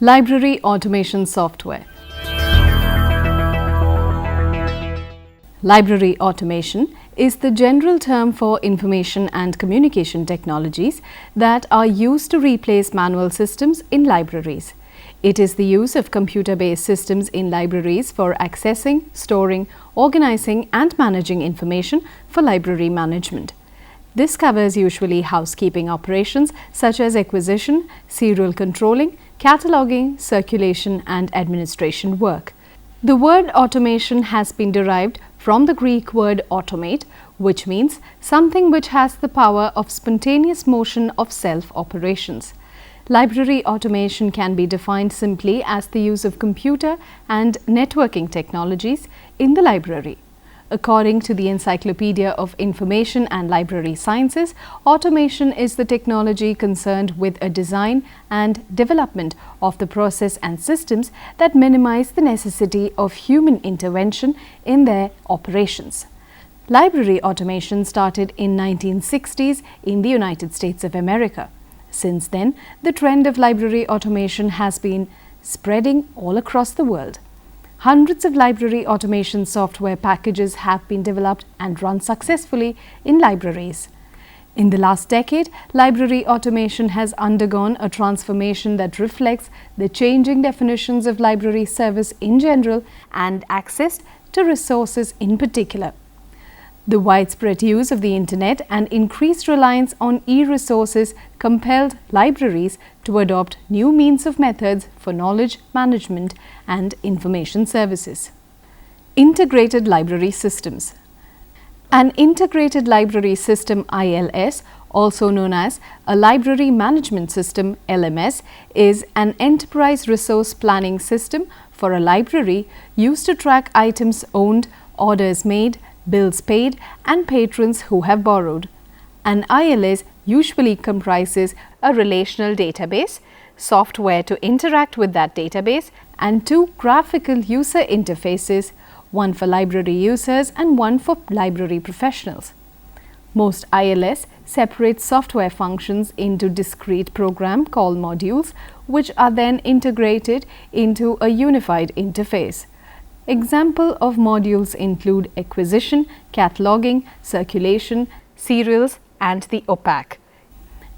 Library automation software. Library automation is the general term for information and communication technologies that are used to replace manual systems in libraries. It is the use of computer-based systems in libraries for accessing, storing, organizing and managing information for library management. This covers usually housekeeping operations such as acquisition, serial controlling, cataloging, circulation and administration work. The word automation has been derived from the Greek word automate, which means something which has the power of spontaneous motion of self-operations. Library automation can be defined simply as the use of computer and networking technologies in the library. According to the Encyclopedia of Information and Library Sciences, automation is the technology concerned with a design and development of the process and systems that minimize the necessity of human intervention in their operations. Library automation started in 1960s in the United States of America. Since then, the trend of library automation has been spreading all across the world. Hundreds of library automation software packages have been developed and run successfully in libraries. In the last decade, library automation has undergone a transformation that reflects the changing definitions of library service in general and access to resources in particular. The widespread use of the Internet and increased reliance on e-resources compelled libraries to adopt new means of methods for knowledge management and information services. Integrated library systems. An integrated library system (ILS), also known as a library management system (LMS), is an enterprise resource planning system for a library used to track items owned, orders made, bills paid and patrons who have borrowed. An ILS usually comprises a relational database, software to interact with that database, and two graphical user interfaces, one for library users and one for library professionals. Most ILS separate software functions into discrete program call modules, which are then integrated into a unified interface. Example of modules include acquisition, cataloging, circulation, serials and the OPAC.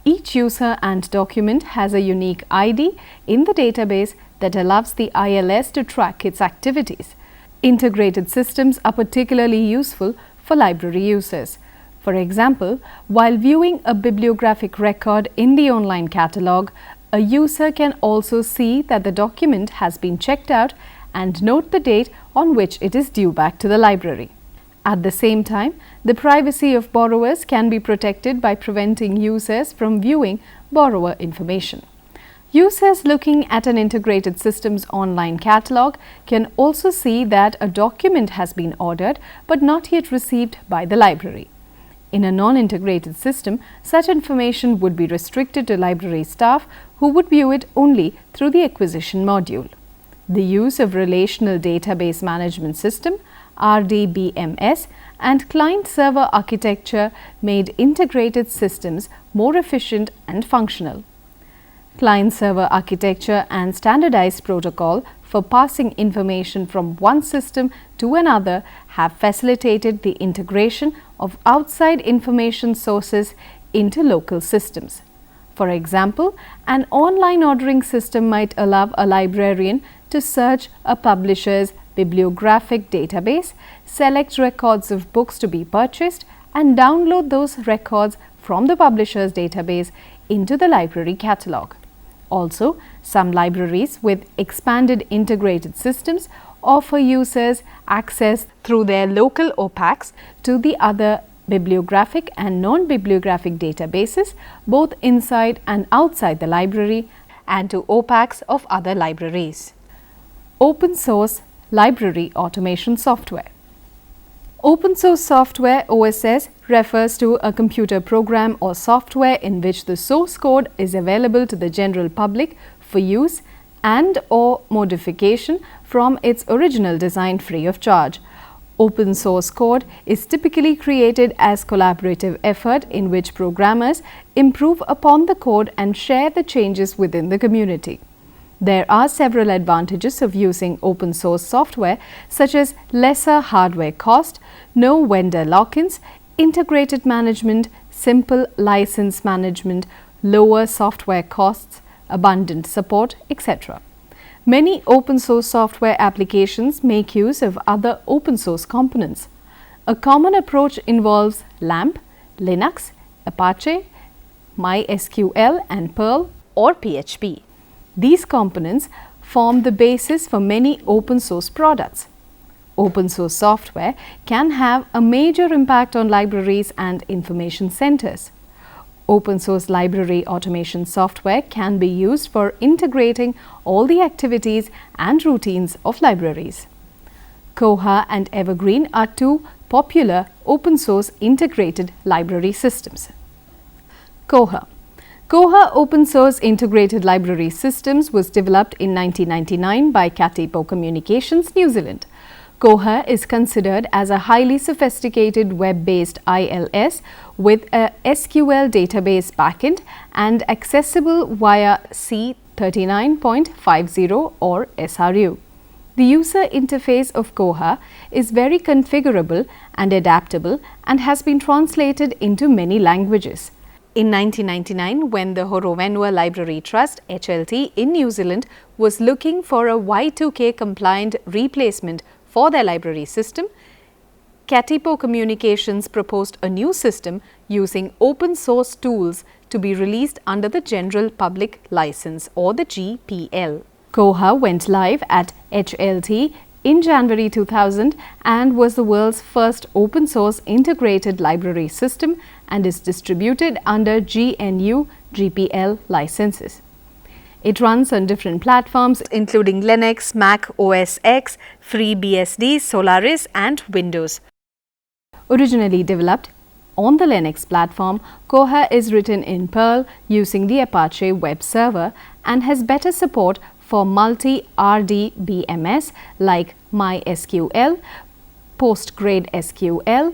Each user and document has a unique ID in the database that allows the ILS to track its activities. Integrated systems are particularly useful for library users. For example, while viewing a bibliographic record in the online catalog, a user can also see that the document has been checked out and note the date on which it is due back to the library. At the same time, the privacy of borrowers can be protected by preventing users from viewing borrower information. Users looking at an integrated system's online catalog can also see that a document has been ordered but not yet received by the library. In a non-integrated system, such information would be restricted to library staff who would view it only through the acquisition module. The use of Relational Database Management System (RDBMS) and client-server architecture made integrated systems more efficient and functional. Client-server architecture and standardized protocol for passing information from one system to another have facilitated the integration of outside information sources into local systems. For example, an online ordering system might allow a librarian to search a publisher's bibliographic database, select records of books to be purchased, and download those records from the publisher's database into the library catalog. Also, some libraries with expanded integrated systems offer users access through their local OPACs to the other bibliographic and non-bibliographic databases, both inside and outside the library, and to OPACs of other libraries. Open source library automation software. Open source software (OSS) refers to a computer program or software in which the source code is available to the general public for use and/or modification from its original design free of charge. Open source code is typically created as collaborative effort in which programmers improve upon the code and share the changes within the community. There are several advantages of using open source software, such as lesser hardware cost, no vendor lock-ins, integrated management, simple license management, lower software costs, abundant support, etc. Many open source software applications make use of other open source components. A common approach involves LAMP, Linux, Apache, MySQL and Perl or PHP. These components form the basis for many open source products. Open source software can have a major impact on libraries and information centers. Open source library automation software can be used for integrating all the activities and routines of libraries. Coha and Evergreen are two popular open source integrated library systems. Coha. Coha Open Source Integrated Library Systems was developed in 1999 by Katipo Communications, New Zealand. Coha is considered as a highly sophisticated web-based ILS with a SQL database backend and accessible via C39.50 or SRU. The user interface of Coha is very configurable and adaptable and has been translated into many languages. In 1999, when the Horowenua Library Trust (HLT) in New Zealand was looking for a Y2K compliant replacement for their library system, Katipo Communications proposed a new system using open source tools to be released under the General Public License or the GPL. Coha went live at HLT in January 2000 and was the world's first open source integrated library system and is distributed under GNU GPL licenses. It runs on different platforms including Linux, Mac OS X, FreeBSD, Solaris and Windows. Originally developed on the Linux platform, Coha is written in Perl using the Apache web server and has better support for multi-RDBMS like MySQL, PostgreSQL.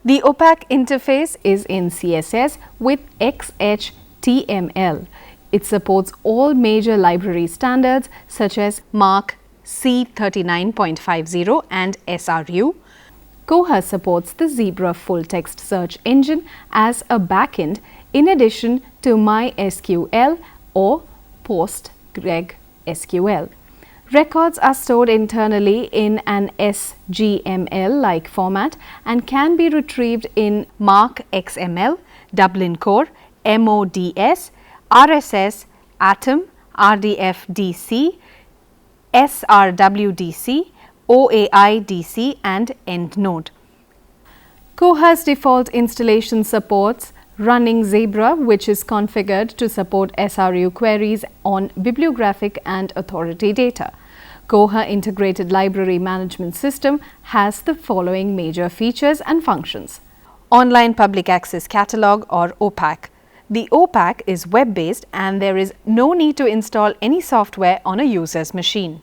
The OPAC interface is in CSS with XHTML. It supports all major library standards such as MARC C39.50 and SRU. Coha supports the Zebra full-text search engine as a backend in addition to MySQL or PostgreSQL. Records are stored internally in an SGML-like format and can be retrieved in MARC XML, Dublin Core, MODS, RSS, Atom, RDF-DC, SRWDC, OAI-DC and EndNote. Coha's default installation supports running Zebra, which is configured to support SRU queries on bibliographic and authority data. Coha Integrated Library Management System has the following major features and functions. Online Public Access Catalog or OPAC. The OPAC is web-based and there is no need to install any software on a user's machine.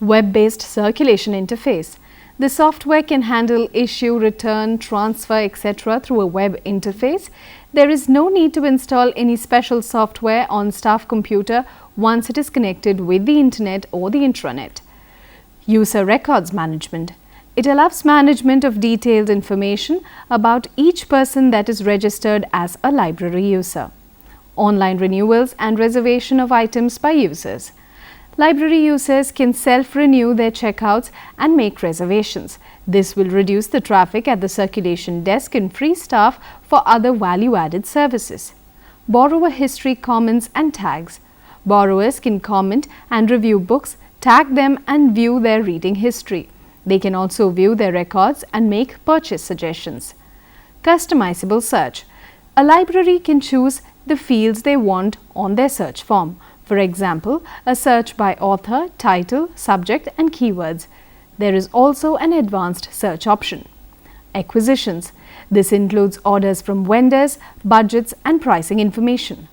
Web-based circulation interface. The software can handle issue, return, transfer, etc. through a web interface. There is no need to install any special software on staff computer once it is connected with the internet or the intranet. User records management. It allows management of detailed information about each person that is registered as a library user. Online renewals and reservation of items by users. Library users can self-renew their checkouts and make reservations. This will reduce the traffic at the circulation desk and free staff for other value-added services. Borrower history comments and tags. Borrowers can comment and review books, tag them and view their reading history. They can also view their records and make purchase suggestions. Customizable search. A library can choose the fields they want on their search form. For example, a search by author, title, subject and keywords. There is also an advanced search option. Acquisitions. This includes orders from vendors, budgets and pricing information.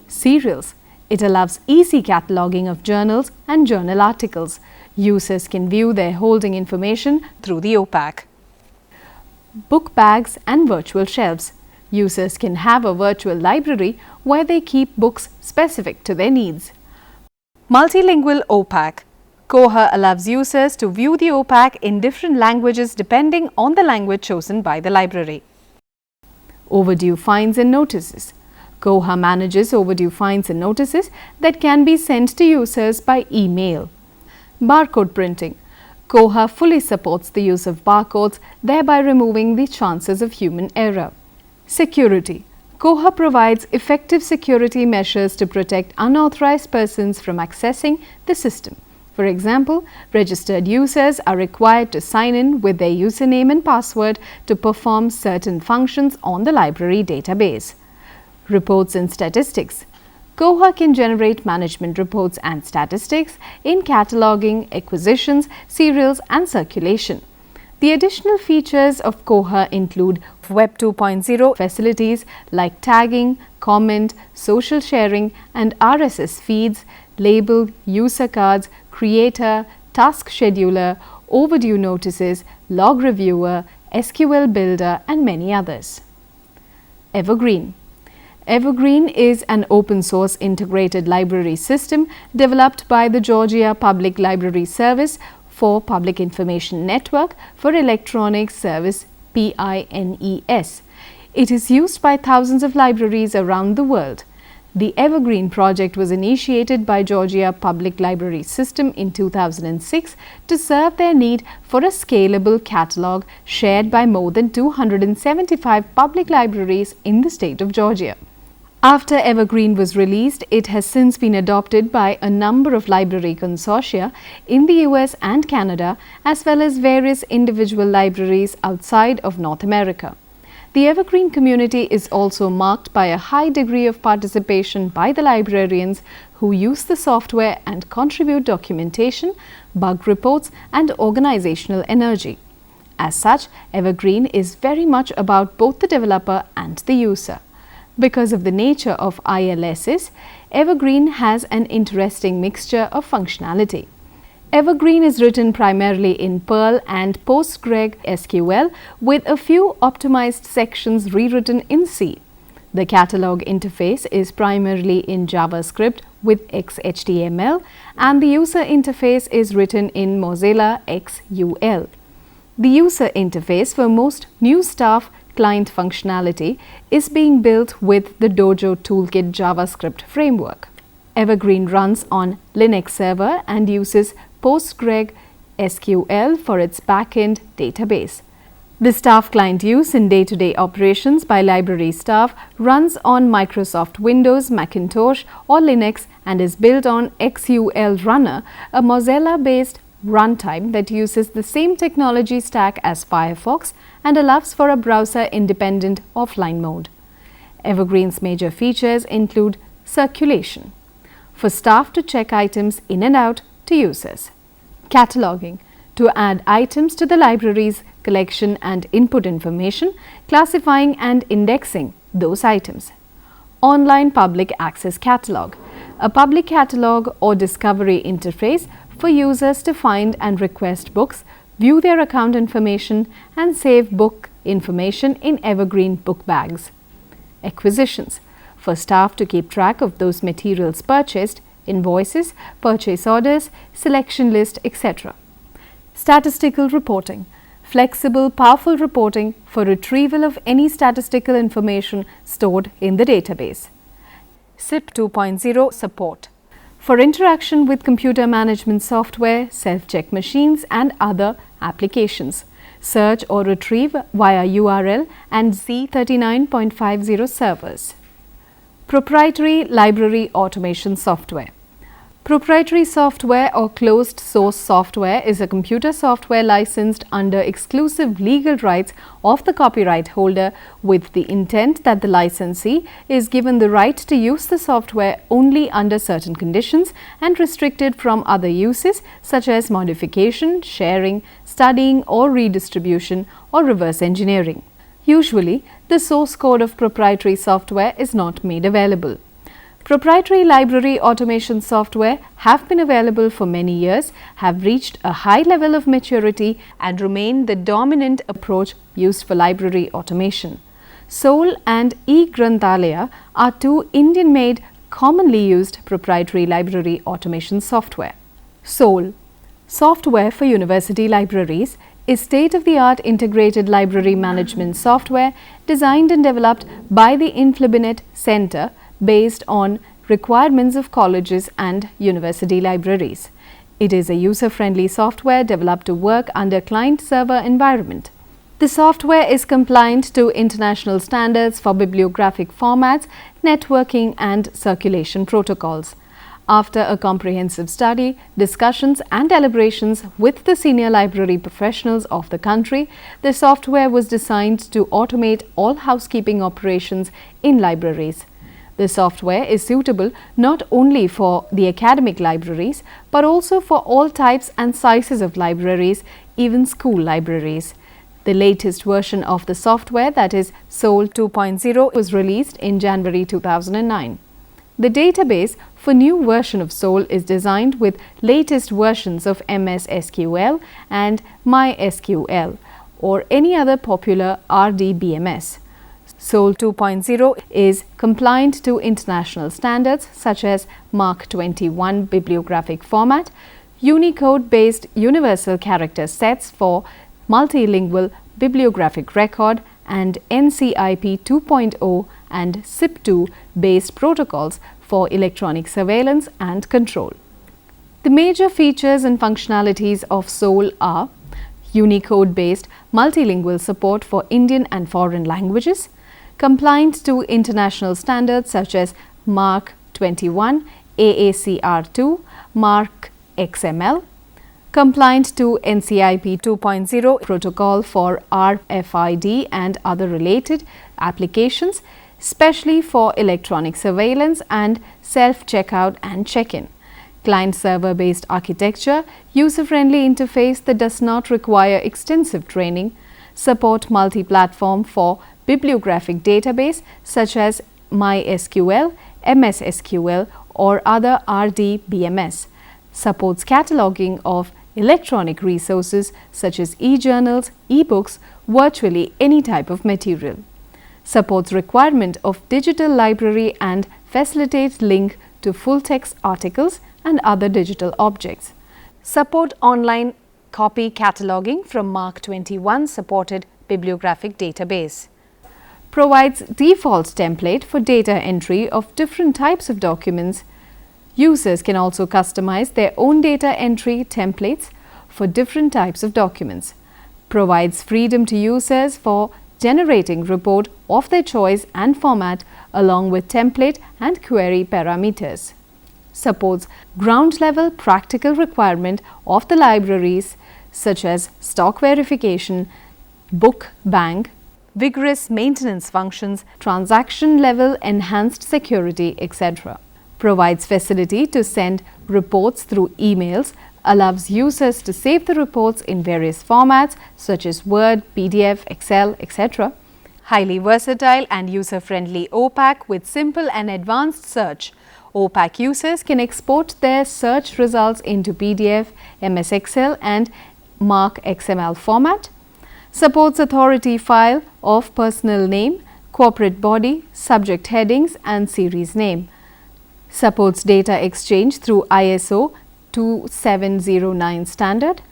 Serials. It allows easy cataloging of journals and journal articles. Users can view their holding information through the OPAC. Book bags and virtual shelves. Users can have a virtual library where they keep books specific to their needs. Multilingual OPAC. Coha allows users to view the OPAC in different languages depending on the language chosen by the library. Overdue fines and notices. Coha manages overdue fines and notices that can be sent to users by email. Barcode printing. Coha fully supports the use of barcodes, thereby removing the chances of human error. Security. Coha provides effective security measures to protect unauthorized persons from accessing the system. For example, registered users are required to sign in with their username and password to perform certain functions on the library database. Reports and statistics. Coha can generate management reports and statistics in cataloging, acquisitions, serials, and circulation. The additional features of Coha include Web 2.0 facilities like tagging, comment, social sharing, and RSS feeds, label, user cards, creator, task scheduler, overdue notices, log reviewer, SQL builder, and many others. Evergreen. Evergreen is an open-source integrated library system developed by the Georgia Public Library Service for Public Information Network for Electronic Service (PINES). It is used by thousands of libraries around the world. The Evergreen project was initiated by Georgia Public Library System in 2006 to serve their need for a scalable catalog shared by more than 275 public libraries in the state of Georgia. After Evergreen was released, it has since been adopted by a number of library consortia in the US and Canada, as well as various individual libraries outside of North America. The Evergreen community is also marked by a high degree of participation by the librarians who use the software and contribute documentation, bug reports, and organizational energy. As such, Evergreen is very much about both the developer and the user. Because of the nature of ILSs, Evergreen has an interesting mixture of functionality. Evergreen is written primarily in Perl and PostgreSQL with a few optimized sections rewritten in C. The catalog interface is primarily in JavaScript with XHTML, and the user interface is written in Mozilla XUL. The user interface for most new staff client functionality is being built with the Dojo Toolkit JavaScript framework. Evergreen runs on Linux server and uses PostgreSQL for its backend database. The staff client use in day-to-day operations by library staff runs on Microsoft Windows, Macintosh, or Linux and is built on XUL Runner, a Mozilla-based runtime that uses the same technology stack as Firefox and allows for a browser-independent offline mode. Evergreen's major features include circulation, for staff to check items in and out to users; cataloging, to add items to the library's collection and input information, classifying and indexing those items; online public access catalog, a public catalog or discovery interface for users to find and request books, view their account information, and save book information in Evergreen book bags; acquisitions, for staff to keep track of those materials purchased, invoices, purchase orders, selection list, etc. Statistical reporting, flexible, powerful reporting for retrieval of any statistical information stored in the database. SIP 2.0 support, for interaction with computer management software, self-check machines, and other applications. Search or retrieve via URL and Z39.50 servers. Proprietary library automation software. Proprietary software or closed source software is a computer software licensed under exclusive legal rights of the copyright holder with the intent that the licensee is given the right to use the software only under certain conditions and restricted from other uses such as modification, sharing, studying or redistribution or reverse engineering. Usually, the source code of proprietary software is not made available. Proprietary library automation software have been available for many years, have reached a high level of maturity and remain the dominant approach used for library automation. Soul and Egrants are two Indian-made commonly used proprietary library automation software. SOL, Software for University Libraries, is state-of-the-art integrated library management software designed and developed by the Inflibinet Center based on requirements of colleges and university libraries. It is a user-friendly software developed to work under client-server environment. The software is compliant to international standards for bibliographic formats, networking and circulation protocols. After a comprehensive study, discussions and deliberations with the senior library professionals of the country, the software was designed to automate all housekeeping operations in libraries. The software is suitable not only for the academic libraries, but also for all types and sizes of libraries, even school libraries. The latest version of the software, that is SOL 2.0, was released in January 2009. The database for new version of SOL is designed with latest versions of MS SQL and MySQL or any other popular RDBMS. SOL 2.0 is compliant to international standards such as Mark 21 bibliographic format, Unicode-based universal character sets for multilingual bibliographic record, and NCIP 2.0 and SIP2 based protocols for electronic surveillance and control. The major features and functionalities of SOL are Unicode-based multilingual support for Indian and foreign languages, compliant to international standards such as Mark 21, AACR2, Mark XML, compliant to NCIP 2.0 protocol for RFID and other related applications, especially for electronic surveillance and self-checkout and check-in. Client-server based architecture, user-friendly interface that does not require extensive training, support multi-platform for bibliographic database such as MySQL, MS SQL or other RDBMS, supports cataloging of electronic resources such as e-journals, e-books, virtually any type of material. Supports requirement of digital library and facilitates link to full-text articles and other digital objects. Support online copy cataloging from Mark 21 supported bibliographic database. Provides default template for data entry of different types of documents. Users can also customize their own data entry templates for different types of documents. Provides freedom to users for generating report of their choice and format along with template and query parameters. Supports ground-level practical requirement of the libraries such as stock verification, book bank, vigorous maintenance functions, transaction-level enhanced security, etc. Provides facility to send reports through emails, allows users to save the reports in various formats such as Word, PDF, Excel, etc. Highly versatile and user-friendly OPAC with simple and advanced search. OPAC users can export their search results into PDF, MS Excel and Mark XML format. Supports authority file of personal name, corporate body, subject headings and series name. Supports data exchange through ISO 2709 standard.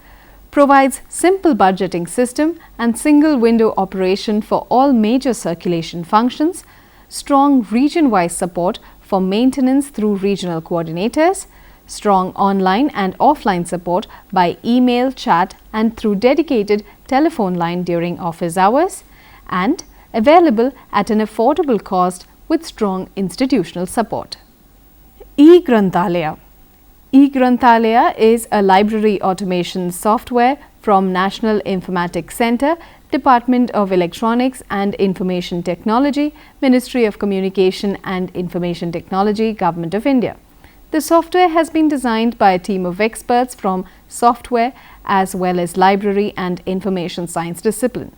Provides simple budgeting system and single window operation for all major circulation functions. Strong region-wise support for maintenance through regional coordinators. Strong online and offline support by email, chat and through dedicated telephone line during office hours. And available at an affordable cost with strong institutional support. eGranthalaya is a library automation software from National Informatics Center, Department of Electronics and Information Technology, Ministry of Communication and Information Technology, Government of India. The software has been designed by a team of experts from software as well as library and information science discipline.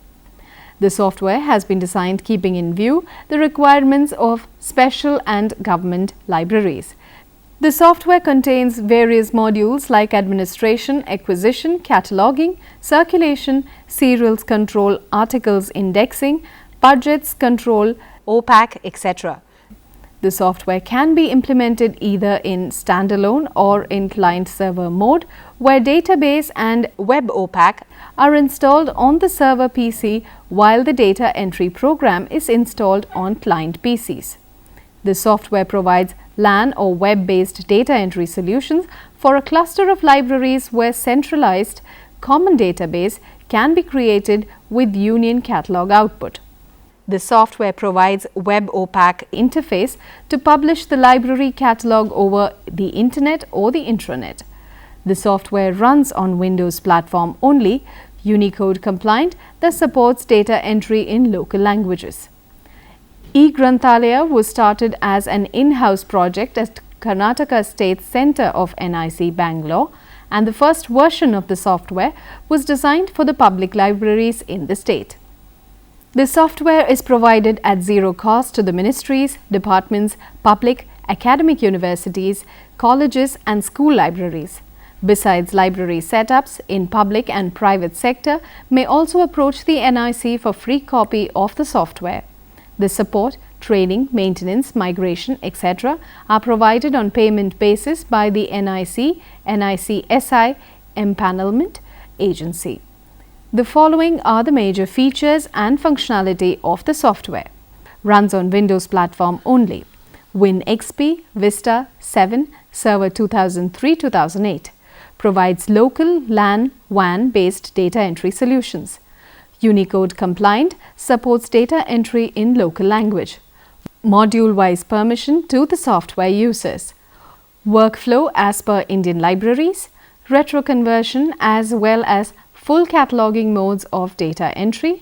The software has been designed keeping in view the requirements of special and government libraries. The software contains various modules like administration, acquisition, cataloging, circulation, serials control, articles indexing, budgets control, OPAC, etc. The software can be implemented either in standalone or in client-server mode, where database and web OPAC are installed on the server PC while the data entry program is installed on client PCs. The software provides LAN or web-based data entry solutions for a cluster of libraries where centralized common database can be created with union catalog output. The software provides web OPAC interface to publish the library catalog over the internet or the intranet. The software runs on Windows platform only, Unicode compliant, that supports data entry in local languages. eGranthalaya was started as an in-house project at Karnataka State Centre of NIC Bangalore, and the first version of the software was designed for the public libraries in the state. The software is provided at zero cost to the ministries, departments, public, academic universities, colleges and school libraries. Besides library setups in public and private sector may also approach the NIC for free copy of the software. The support, training, maintenance, migration, etc. are provided on payment basis by the NIC, NICSI empanelment agency. The following are the major features and functionality of the software. Runs on Windows platform only. WinXP, Vista 7, Server 2003-2008. Provides local LAN, WAN based data entry solutions. Unicode compliant, supports data entry in local language. Module-wise permission to the software users. Workflow as per Indian libraries. Retroconversion as well as full cataloging modes of data entry,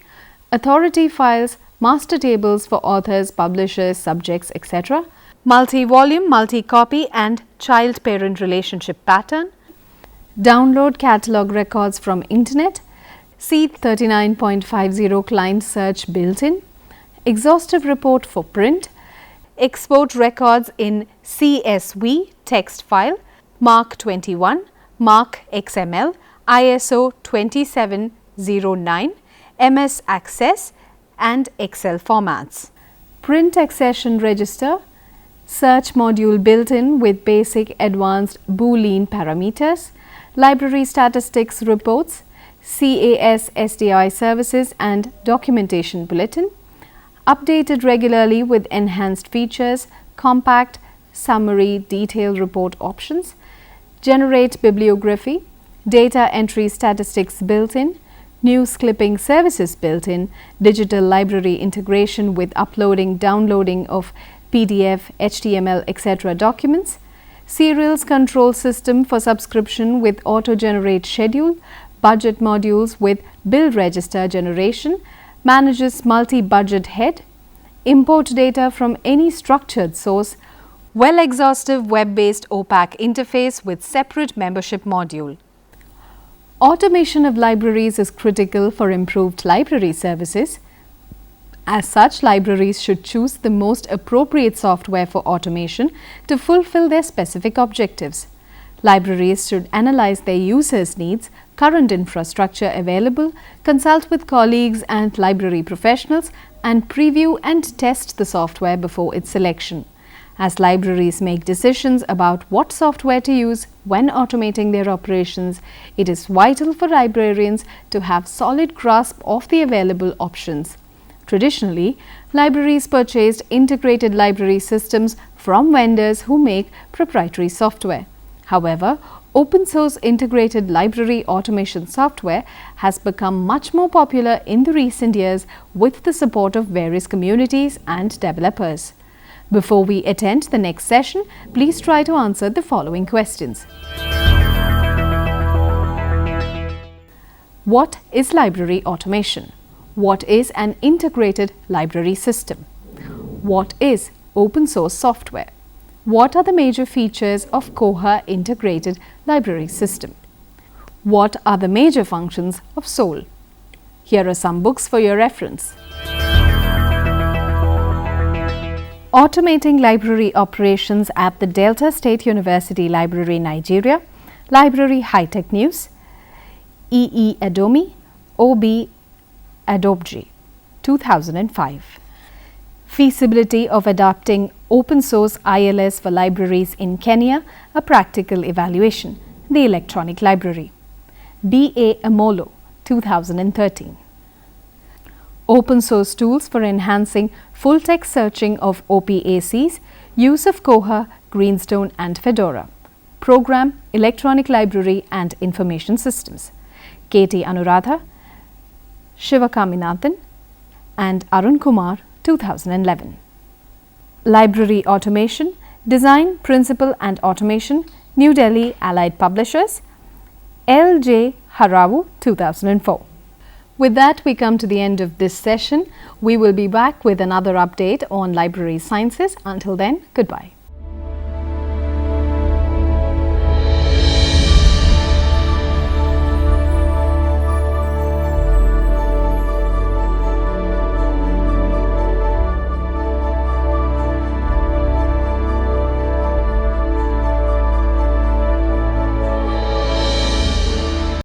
authority files, master tables for authors, publishers, subjects, etc., multi-volume, multi-copy and child-parent relationship pattern, download catalog records from internet, C39.50 client search built-in, exhaustive report for print, export records in CSV text file, Mark 21, Mark XML, ISO 2709, MS Access and Excel formats. Print accession register, search module built-in with basic advanced Boolean parameters, library statistics reports, CAS SDI services and documentation bulletin, updated regularly with enhanced features, compact, summary, detailed report options, generate bibliography, data entry statistics built-in, news clipping services built-in, digital library integration with uploading, downloading of PDF, HTML, etc. documents, serials control system for subscription with auto-generate schedule, budget modules with bill register generation, manages multi-budget head, import data from any structured source, well-exhaustive web-based OPAC interface with separate membership module. Automation of libraries is critical for improved library services. As such, libraries should choose the most appropriate software for automation to fulfill their specific objectives. Libraries should analyze their users' needs, current infrastructure available, consult with colleagues and library professionals, and preview and test the software before its selection. As libraries make decisions about what software to use when automating their operations, it is vital for librarians to have solid grasp of the available options. Traditionally, libraries purchased integrated library systems from vendors who make proprietary software. However, open source integrated library automation software has become much more popular in the recent years with the support of various communities and developers. Before we attend the next session, please try to answer the following questions. What is library automation? What is an integrated library system? What is open source software? What are the major features of Coha integrated library system? What are the major functions of SOL? Here are some books for your reference. Automating Library Operations at the Delta State University Library, Nigeria, Library High-Tech News, E. Adomi, O.B. Adobji, 2005. Feasibility of adopting open source ILS for libraries in Kenya, a practical evaluation, the Electronic Library. B.A. Amolo, 2013. Open source tools for enhancing full text searching of OPACs, use of Coha, Greenstone and Fedora. Program, Electronic Library and Information Systems. K.T. Anuradha, Shivakaminathan and Arun Kumar, 2011. Library Automation, Design, Principle and Automation, New Delhi, Allied Publishers, L.J. Haravu, 2004. With that, we come to the end of this session. We will be back with another update on library sciences. Until then, goodbye.